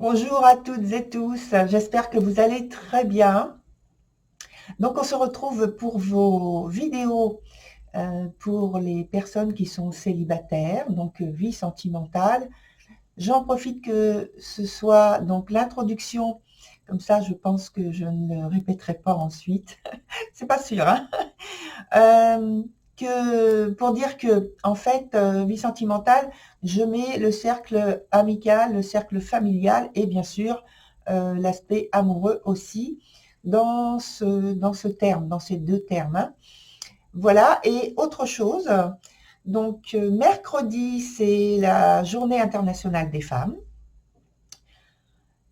Bonjour à toutes et tous, j'espère que vous allez très bien. Donc on se retrouve pour vos vidéos pour les personnes qui sont célibataires, donc vie sentimentale. J'en profite que ce soit donc l'introduction, comme ça je pense que je ne le répéterai pas ensuite, c'est pas sûr, hein. Euh, pour dire que, en fait, vie sentimentale, je mets le cercle amical, le cercle familial et bien sûr l'aspect amoureux aussi dans ce terme, dans ces deux termes, hein. Voilà, et autre chose, donc mercredi, c'est la journée internationale des femmes.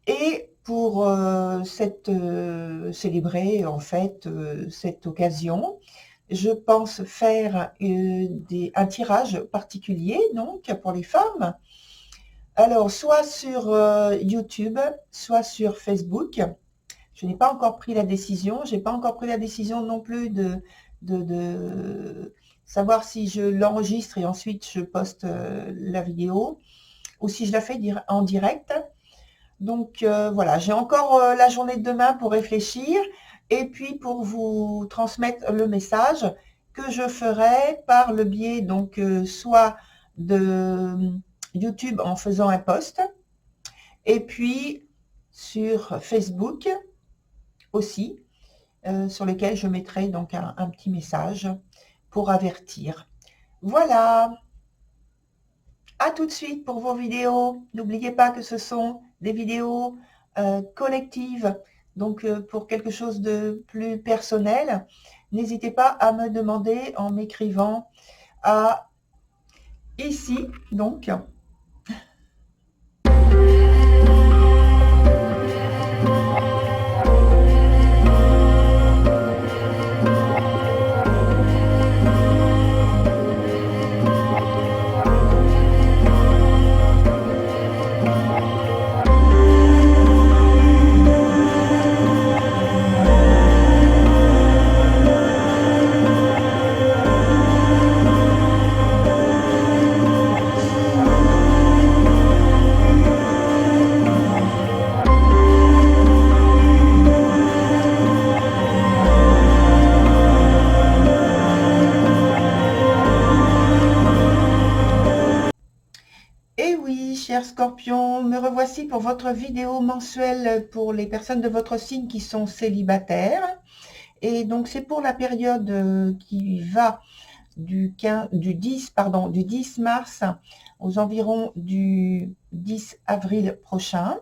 Et pour célébrer en fait cette occasion, je pense faire un tirage particulier donc pour les femmes. Alors soit sur YouTube, soit sur Facebook. Je n'ai pas encore pris la décision. J'ai pas encore pris la décision non plus de savoir si je l'enregistre et ensuite je poste la vidéo ou si je la fais en direct. Donc voilà, j'ai encore la journée de demain pour réfléchir et puis pour vous transmettre le message que je ferai par le biais donc soit de YouTube en faisant un post et puis sur Facebook aussi, sur lequel je mettrai donc un petit message pour avertir. Voilà, à tout de suite pour vos vidéos. N'oubliez pas que ce sont des vidéos collectives, donc pour quelque chose de plus personnel. N'hésitez pas à me demander en m'écrivant à ici, donc. Et oui, chers scorpions, me revoici pour votre vidéo mensuelle pour les personnes de votre signe qui sont célibataires. Et donc, c'est pour la période qui va du 10 mars aux environs du 10 avril prochain.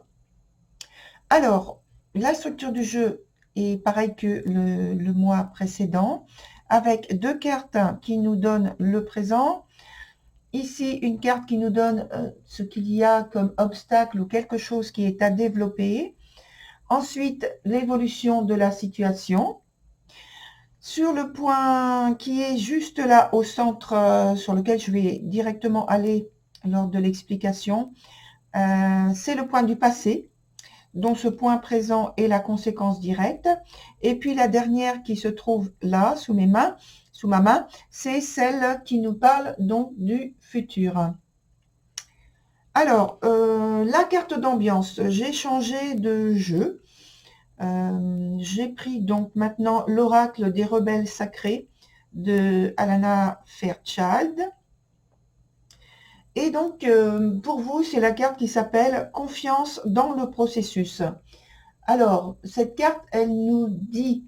Alors, la structure du jeu est pareille que le mois précédent, avec deux cartes qui nous donnent le présent. Ici, une carte qui nous donne ce qu'il y a comme obstacle ou quelque chose qui est à développer. Ensuite, l'évolution de la situation. Sur le point qui est juste là au centre, sur lequel je vais directement aller lors de l'explication, c'est le point du passé, dont ce point présent est la conséquence directe. Et puis la dernière qui se trouve là, sous ma main, c'est celle qui nous parle donc du futur. Alors, la carte d'ambiance, j'ai changé de jeu. J'ai pris donc maintenant l'oracle des rebelles sacrés de Alana Fairchild. Et donc, pour vous, c'est la carte qui s'appelle Confiance dans le processus. Alors, cette carte, elle nous dit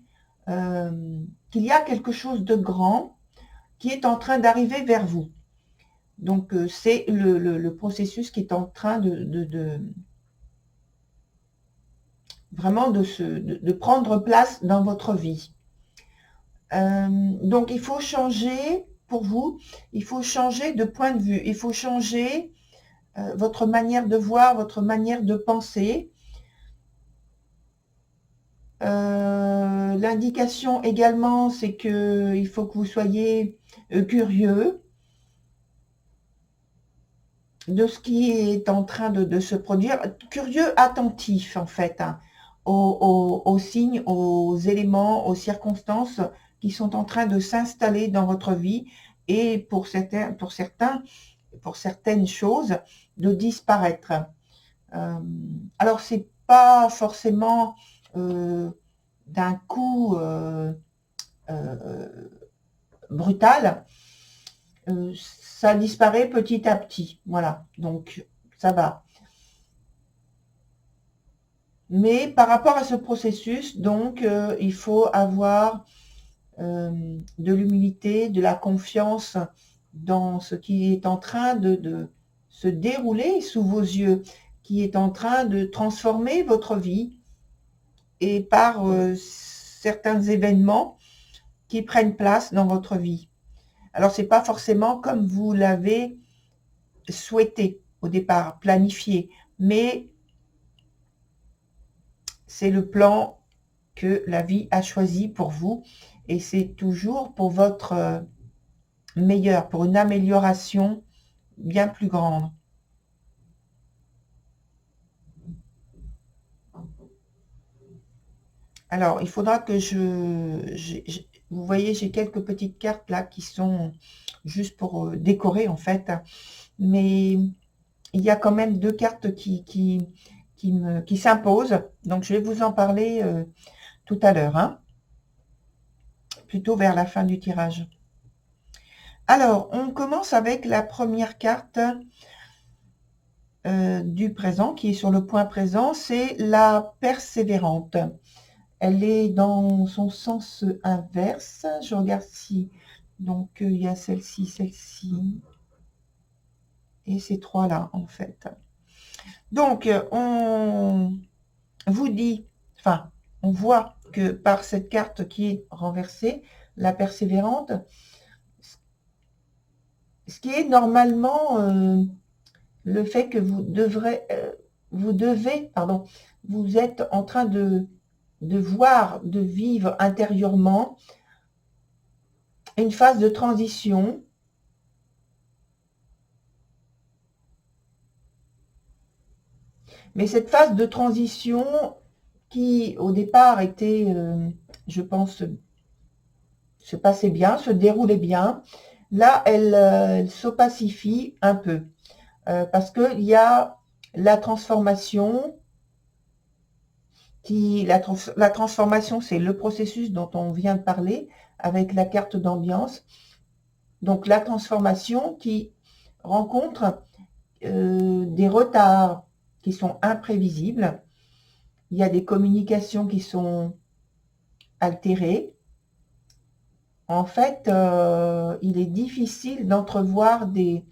qu'il y a quelque chose de grand qui est en train d'arriver vers vous. Donc, c'est le processus qui est en train vraiment de prendre place dans votre vie. Donc, il faut changer, pour vous, il faut changer de point de vue. Il faut changer votre manière de voir, votre manière de penser. L'indication également, c'est qu'il faut que vous soyez curieux de ce qui est en train de se produire, curieux, attentif en fait, hein, aux signes, aux éléments, aux circonstances qui sont en train de s'installer dans votre vie et pour certaines choses, de disparaître. Alors, c'est pas forcément d'un coup brutal. Ça disparaît petit à petit. Voilà, donc ça va. Mais par rapport à ce processus, donc, il faut avoir de l'humilité, de la confiance dans ce qui est en train de se dérouler sous vos yeux, qui est en train de transformer votre vie et par certains événements qui prennent place dans votre vie. Alors, c'est pas forcément comme vous l'avez souhaité au départ, planifié, mais c'est le plan que la vie a choisi pour vous et c'est toujours pour votre meilleur, pour une amélioration bien plus grande. Alors, il faudra que vous voyez, j'ai quelques petites cartes là qui sont juste pour décorer en fait, mais il y a quand même deux cartes qui s'imposent, donc je vais vous en parler tout à l'heure, hein, plutôt vers la fin du tirage. Alors, on commence avec la première carte du présent, qui est sur le point présent, c'est la persévérante. Elle est dans son sens inverse. Je regarde si... Donc, il y a celle-ci, et ces trois-là, en fait. Donc, on vous dit, enfin, on voit que par cette carte qui est renversée, la persévérante, ce qui est normalement le fait que vous êtes en train de voir, de vivre intérieurement une phase de transition. Mais cette phase de transition qui, au départ, était, je pense, se passait bien, se déroulait bien, là, elle s'opacifie un peu. Parce qu'il y a la transformation la transformation, c'est le processus dont on vient de parler avec la carte d'ambiance. Donc, la transformation qui rencontre des retards qui sont imprévisibles. Il y a des communications qui sont altérées. En fait, il est difficile d'entrevoir des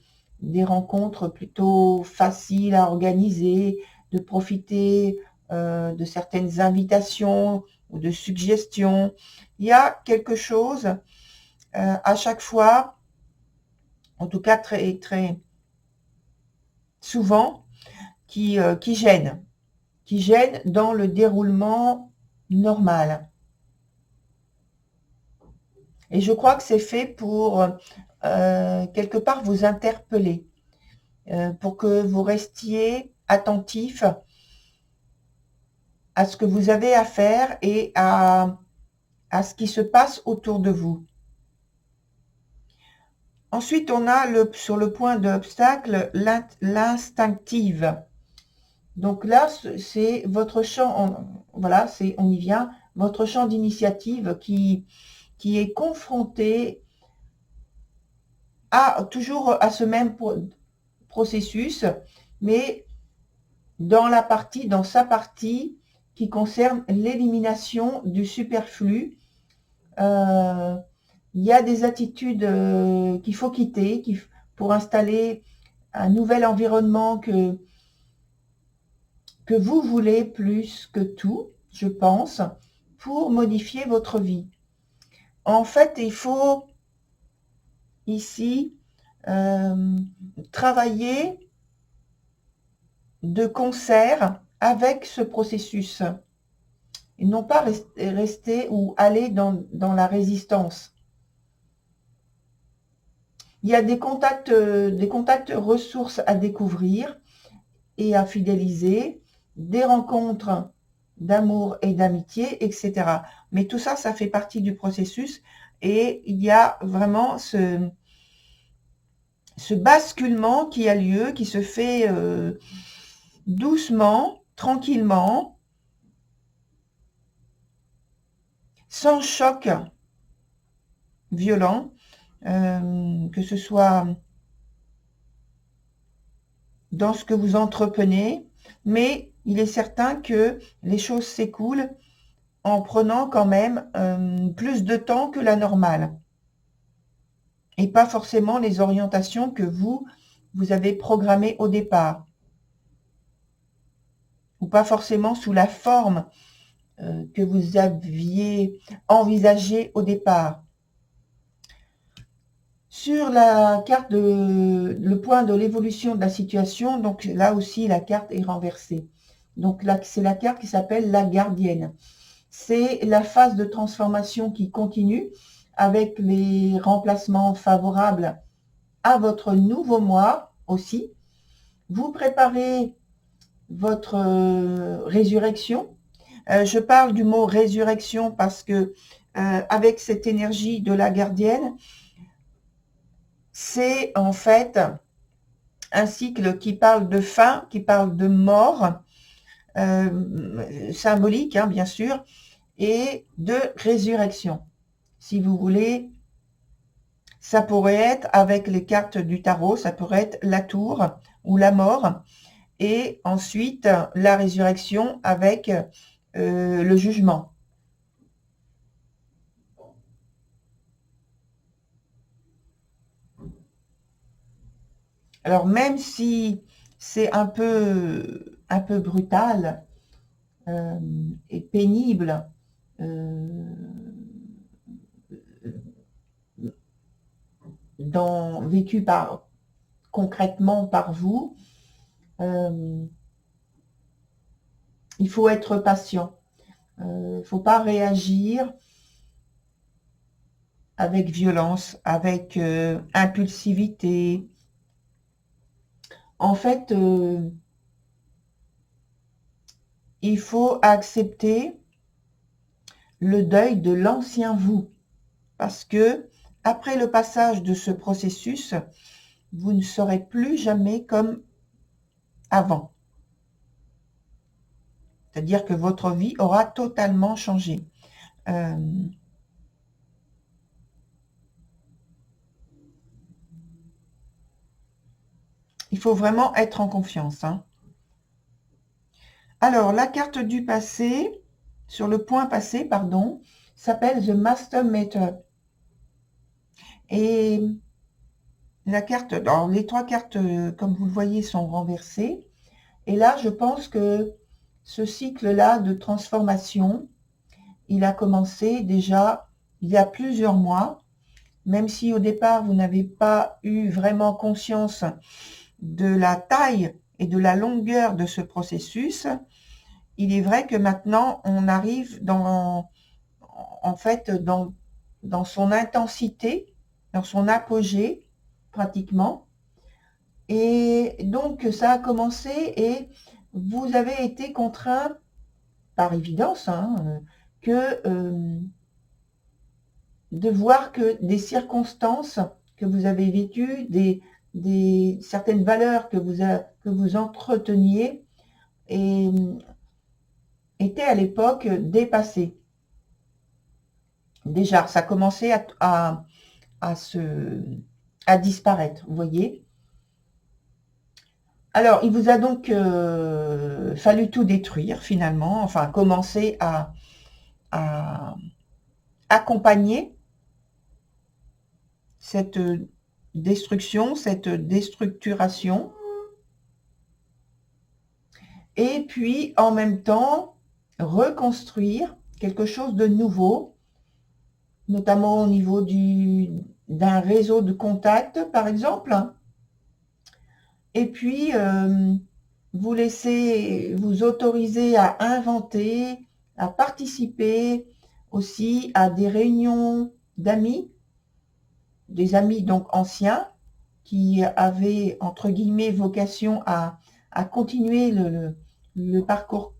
rencontres plutôt faciles à organiser, de profiter de certaines invitations ou de suggestions. Il y a quelque chose à chaque fois, en tout cas très, très souvent, qui gêne dans le déroulement normal. Et je crois que c'est fait pour quelque part vous interpeller, pour que vous restiez attentif à ce que vous avez à faire et à ce qui se passe autour de vous. Ensuite, on a sur le point d'obstacle l'instinctive. Donc là, c'est votre champ, voilà, on y vient, votre champ d'initiative qui est confronté toujours à ce même processus, mais dans sa partie qui concerne l'élimination du superflu. Il y a des attitudes qu'il faut quitter pour installer un nouvel environnement que vous voulez plus que tout, je pense, pour modifier votre vie. En fait, il faut ici travailler de concert avec ce processus et non pas rester ou aller dans la résistance. Il y a des contacts ressources à découvrir et à fidéliser, des rencontres d'amour et d'amitié, etc. Mais tout ça, ça fait partie du processus et il y a vraiment ce basculement qui a lieu, qui se fait doucement, tranquillement, sans choc violent, que ce soit dans ce que vous entreprenez, mais il est certain que les choses s'écoulent en prenant quand même plus de temps que la normale et pas forcément les orientations que vous avez programmées au départ ou pas forcément sous la forme que vous aviez envisagée au départ. Sur la carte le point de l'évolution de la situation, donc là aussi la carte est renversée. Donc là, c'est la carte qui s'appelle la gardienne. C'est la phase de transformation qui continue avec les remplacements favorables à votre nouveau moi aussi. Vous préparez votre résurrection. Je parle du mot résurrection parce que avec cette énergie de la gardienne, c'est en fait un cycle qui parle de fin, qui parle de mort, symbolique hein, bien sûr, et de résurrection. Si vous voulez, ça pourrait être avec les cartes du tarot, ça pourrait être la tour ou la mort, et ensuite la résurrection avec le jugement. Alors même si c'est un peu brutal et pénible, vécu concrètement par vous, il faut être patient. Il ne faut pas réagir avec violence, avec impulsivité. En fait, il faut accepter le deuil de l'ancien vous. Parce que après le passage de ce processus, vous ne serez plus jamais comme avant. C'est-à-dire que votre vie aura totalement changé. Il faut vraiment être en confiance. Hein. Alors, la carte du passé, sur le point passé, pardon, s'appelle The Master Meter. Et la carte, alors les trois cartes, comme vous le voyez, sont renversées. Et là, je pense que ce cycle-là de transformation, il a commencé déjà il y a plusieurs mois, même si au départ, vous n'avez pas eu vraiment conscience de la taille et de la longueur de ce processus. Il est vrai que maintenant, on arrive dans son intensité, dans son apogée, pratiquement. Et donc, ça a commencé et vous avez été contraint, par évidence, hein, de voir que des circonstances que vous avez vécues, certaines valeurs que vous entreteniez étaient à l'époque dépassées. Déjà, ça commençait à disparaître, vous voyez. Alors, il vous a donc fallu tout détruire finalement, enfin commencer à accompagner cette destruction, cette déstructuration. Et puis, en même temps, reconstruire quelque chose de nouveau, notamment au niveau d'un réseau de contacts, par exemple. Et puis, vous laissez vous autoriser à inventer, à participer aussi à des réunions d'amis, des amis donc anciens, qui avaient, entre guillemets, vocation à continuer le parcours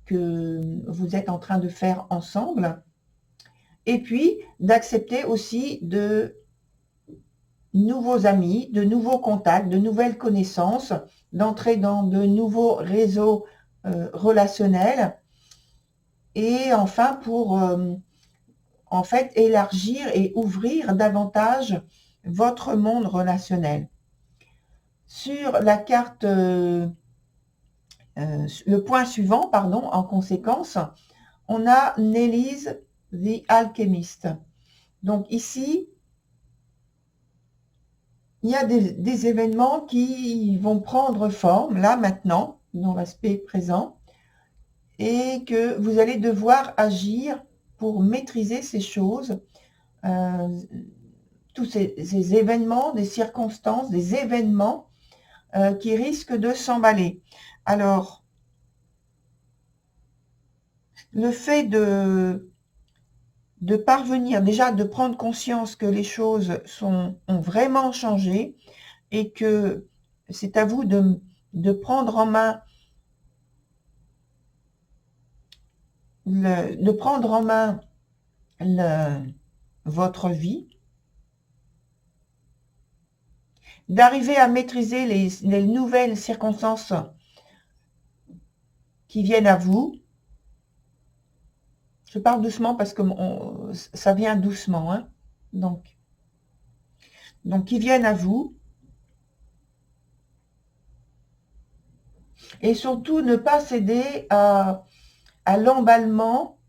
que vous êtes en train de faire ensemble. Et puis, d'accepter aussi de nouveaux amis, de nouveaux contacts, de nouvelles connaissances d'entrer dans de nouveaux réseaux relationnels, et enfin pour en fait élargir et ouvrir davantage votre monde relationnel. Sur la carte, le point suivant, pardon, en conséquence, on a Nelly's The Alchemist. Donc ici, il y a des événements qui vont prendre forme, là, maintenant, dans l'aspect présent, et que vous allez devoir agir pour maîtriser ces choses, tous ces événements, des circonstances, des événements qui risquent de s'emballer. Alors, le fait de parvenir, déjà de prendre conscience que les choses ont vraiment changé et que c'est à vous de prendre en main votre vie, d'arriver à maîtriser les nouvelles circonstances qui viennent à vous. Je parle doucement parce que ça vient doucement, hein. Donc qui viennent à vous. Et surtout, ne pas céder à l'emballement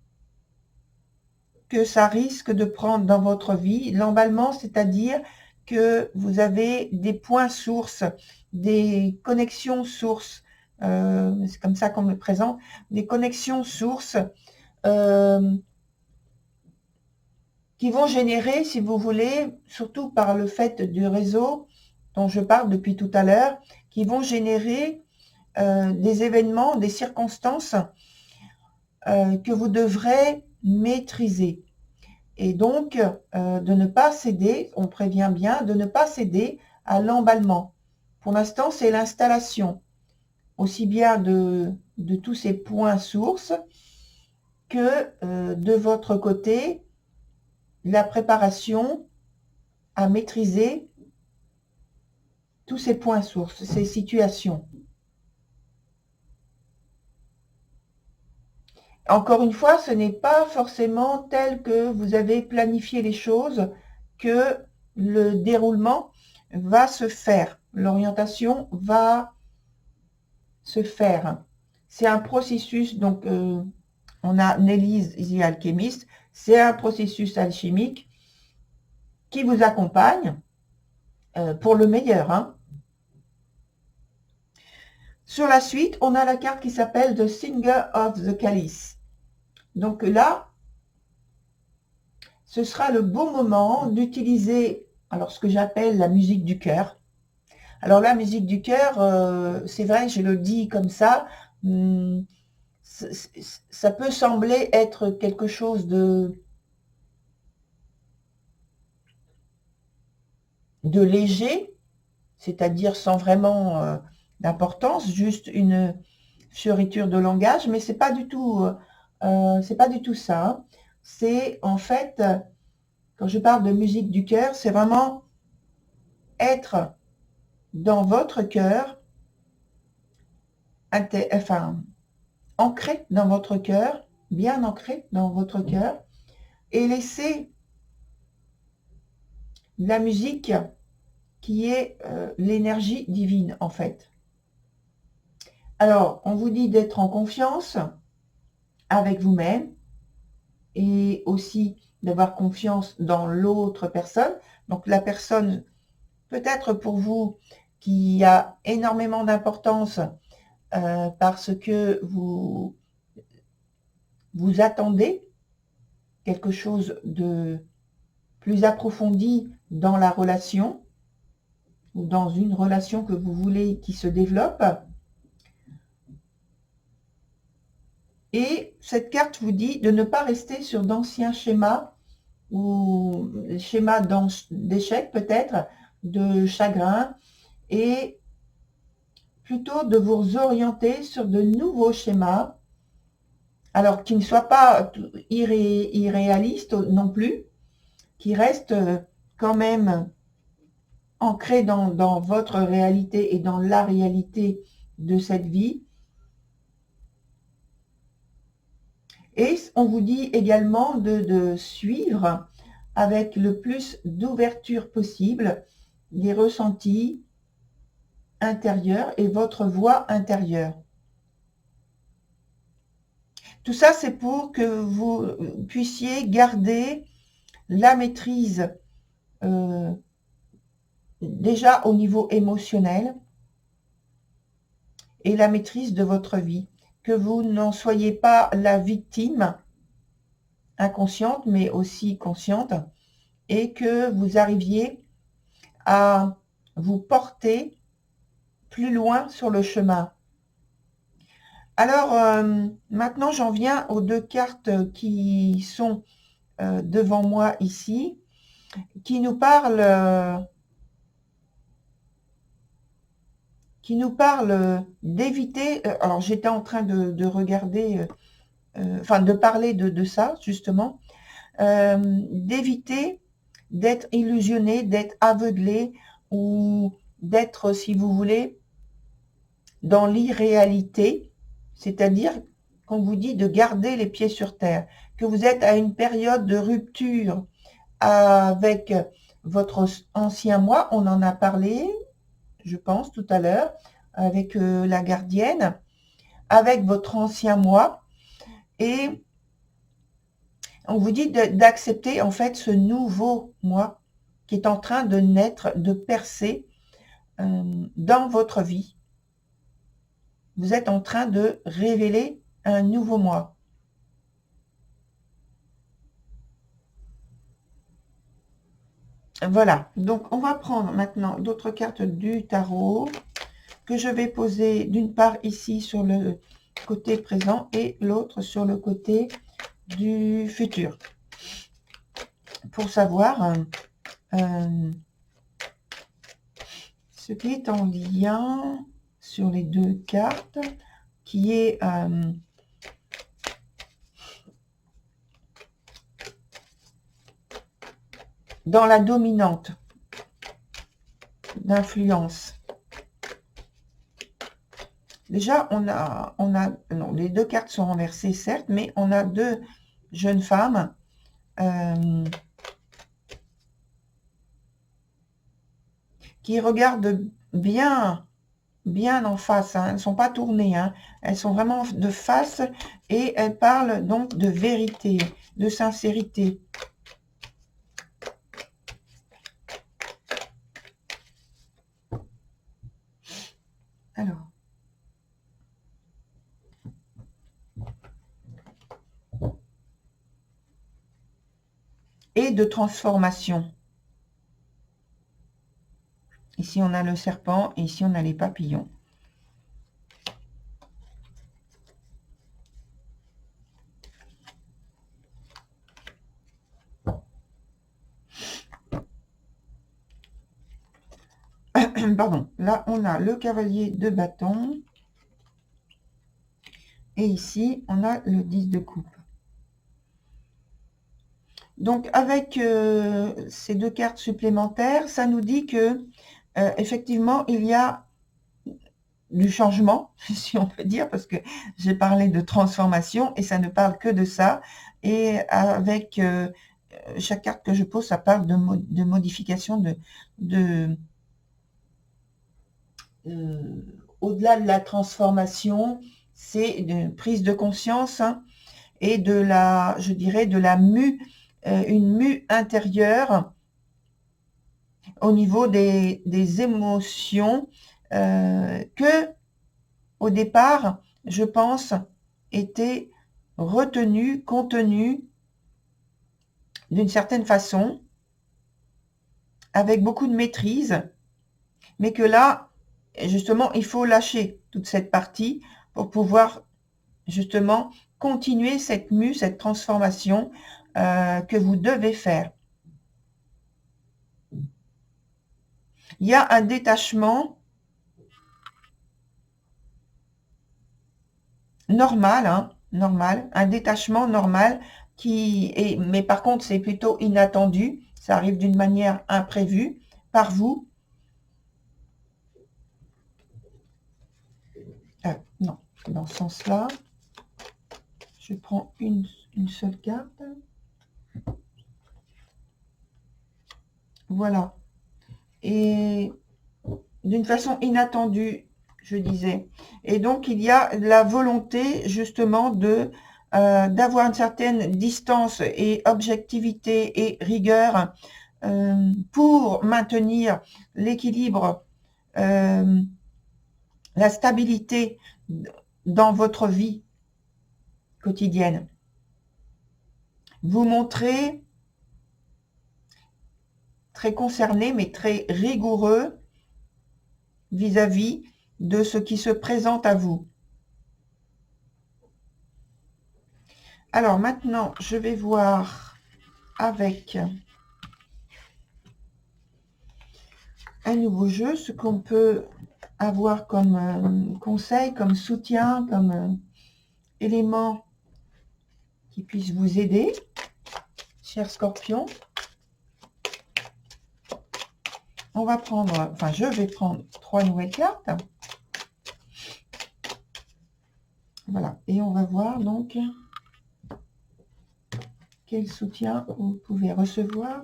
que ça risque de prendre dans votre vie. L'emballement, c'est-à-dire que vous avez des points sources, des connexions sources, c'est comme ça qu'on me présente, des connexions sources qui vont générer, si vous voulez, surtout par le fait du réseau dont je parle depuis tout à l'heure, qui vont générer des événements, des circonstances que vous devrez maîtriser. Et donc, de ne pas céder, on prévient bien, de ne pas céder à l'emballement. Pour l'instant, c'est l'installation, aussi bien de tous ces points sources que de votre côté, la préparation à maîtriser tous ces points sources, ces situations. Encore une fois, ce n'est pas forcément tel que vous avez planifié les choses que le déroulement va se faire. L'orientation va se faire. C'est un processus, donc on a Nelly's The Alchemist, c'est un processus alchimique qui vous accompagne pour le meilleur, hein. Sur la suite, on a la carte qui s'appelle The Singer of the Chalice. Donc là, ce sera le bon moment d'utiliser alors ce que j'appelle la musique du cœur. Alors la musique du cœur, c'est vrai, je le dis comme ça, ça peut sembler être quelque chose de léger, c'est-à-dire sans vraiment d'importance, juste une fioriture de langage, mais c'est pas du tout ça, hein. C'est en fait, quand je parle de musique du cœur, c'est vraiment être dans votre cœur, enfin, ancré dans votre cœur, bien ancré dans votre cœur, et laisser la musique qui est l'énergie divine, en fait. Alors, on vous dit d'être en confiance avec vous-même et aussi d'avoir confiance dans l'autre personne. Donc, la personne, peut-être pour vous, qui a énormément d'importance parce que vous attendez quelque chose de plus approfondi dans la relation ou dans une relation que vous voulez qui se développe. Et cette carte vous dit de ne pas rester sur d'anciens schémas ou schémas d'échec peut-être, de chagrin, et plutôt de vous orienter sur de nouveaux schémas, alors qui ne soient pas irréalistes non plus, qui restent quand même ancré dans votre réalité et dans la réalité de cette vie. Et on vous dit également de suivre avec le plus d'ouverture possible les ressentis intérieurs et votre voix intérieure. Tout ça, c'est pour que vous puissiez garder la maîtrise déjà au niveau émotionnel et la maîtrise de votre vie. Que vous n'en soyez pas la victime inconsciente, mais aussi consciente, et que vous arriviez à vous porter plus loin sur le chemin. Alors, maintenant, j'en viens aux deux cartes qui sont devant moi ici, qui nous parlent d'éviter, alors j'étais en train de regarder, enfin de parler de ça justement, d'éviter d'être illusionné, d'être aveuglé ou d'être, si vous voulez, dans l'irréalité, c'est-à-dire qu'on vous dit de garder les pieds sur terre, que vous êtes à une période de rupture avec votre ancien moi, on en a parlé, je pense, tout à l'heure, avec la gardienne, avec votre ancien moi, et on vous dit d'accepter en fait ce nouveau moi qui est en train de naître, de percer dans votre vie. Vous êtes en train de révéler un nouveau moi. Voilà, donc on va prendre maintenant d'autres cartes du tarot que je vais poser d'une part ici sur le côté présent et l'autre sur le côté du futur. Pour savoir ce qui est en lien sur les deux cartes, qui est dans la dominante d'influence. Déjà, non, les deux cartes sont renversées, certes, mais on a deux jeunes femmes qui regardent bien en face, hein. Elles ne sont pas tournées, hein. Elles sont vraiment de face et elles parlent donc de vérité, de sincérité. Alors. Et de transformation. Ici, on a le serpent et ici, on a les papillons. Pardon. Là, on a le cavalier de bâton. Et ici, on a le 10 de coupe. Donc, avec ces deux cartes supplémentaires, ça nous dit que, effectivement, il y a du changement, si on peut dire, parce que j'ai parlé de transformation et ça ne parle que de ça. Et avec chaque carte que je pose, ça parle de modification, au-delà de la transformation, c'est une prise de conscience, hein, et de la, je dirais, de la une mue intérieure au niveau des émotions que, au départ, je pense, étaient retenues, contenues d'une certaine façon, avec beaucoup de maîtrise, mais que là, justement, il faut lâcher toute cette partie pour pouvoir, justement, continuer cette mue, cette transformation que vous devez faire. Il y a un détachement normal, hein, normal, un détachement normal qui est, mais par contre c'est plutôt inattendu, ça arrive d'une manière imprévue par vous, dans ce sens-là. Je prends une seule carte. Voilà. Et d'une façon inattendue, je disais. Et donc, il y a la volonté, justement, d'avoir une certaine distance et objectivité et rigueur pour maintenir l'équilibre, la stabilité dans votre vie quotidienne. Vous montrez très concerné, mais très rigoureux vis-à-vis de ce qui se présente à vous. Alors maintenant, je vais voir avec un nouveau jeu ce qu'on peut avoir comme conseil, comme soutien, comme élément qui puisse vous aider, cher Scorpion. On va prendre, enfin je vais prendre 3 nouvelles cartes. Voilà, et on va voir donc quel soutien vous pouvez recevoir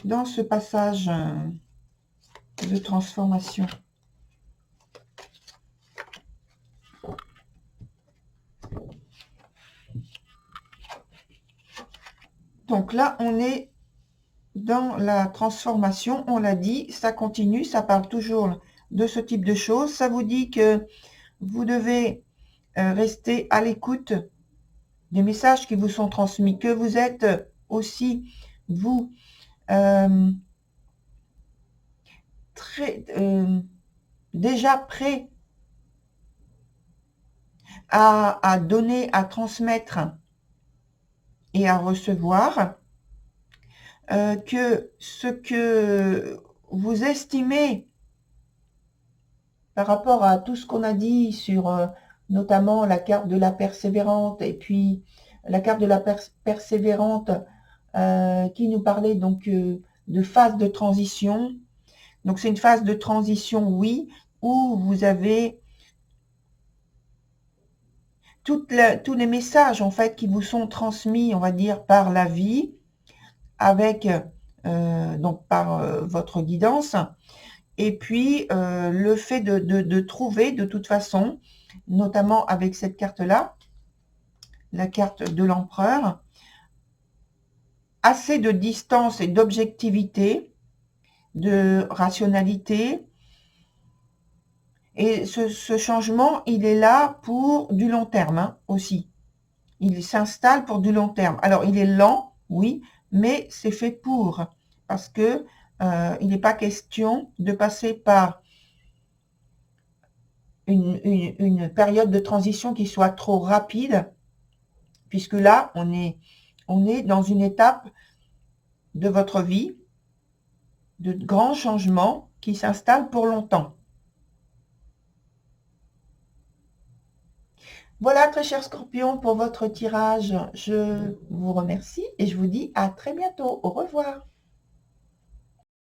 dans ce passage de transformation. Donc là, on est dans la transformation, on l'a dit, ça continue, ça parle toujours de ce type de choses. Ça vous dit que vous devez rester à l'écoute des messages qui vous sont transmis, que vous êtes aussi, vous, déjà prêt à donner, à transmettre et à recevoir, que ce que vous estimez par rapport à tout ce qu'on a dit sur notamment la carte de la persévérante et puis la carte de la persévérante qui nous parlait donc de phase de transition. Donc c'est une phase de transition, oui, où vous avez tous les messages en fait qui vous sont transmis, on va dire, par la vie, avec donc par votre guidance, et puis le fait de trouver de toute façon, notamment avec cette carte-là, la carte de l'empereur, assez de distance et d'objectivité, de rationalité. Et ce changement, il est là pour du long terme hein, aussi. Il s'installe pour du long terme. Alors, il est lent, oui, mais c'est fait pour. Parce que il n'est pas question de passer par une période de transition qui soit trop rapide, puisque là, on est dans une étape de votre vie, de grands changements qui s'installent pour longtemps. Voilà, très cher Scorpion, pour votre tirage. Je vous remercie et je vous dis à très bientôt. Au revoir.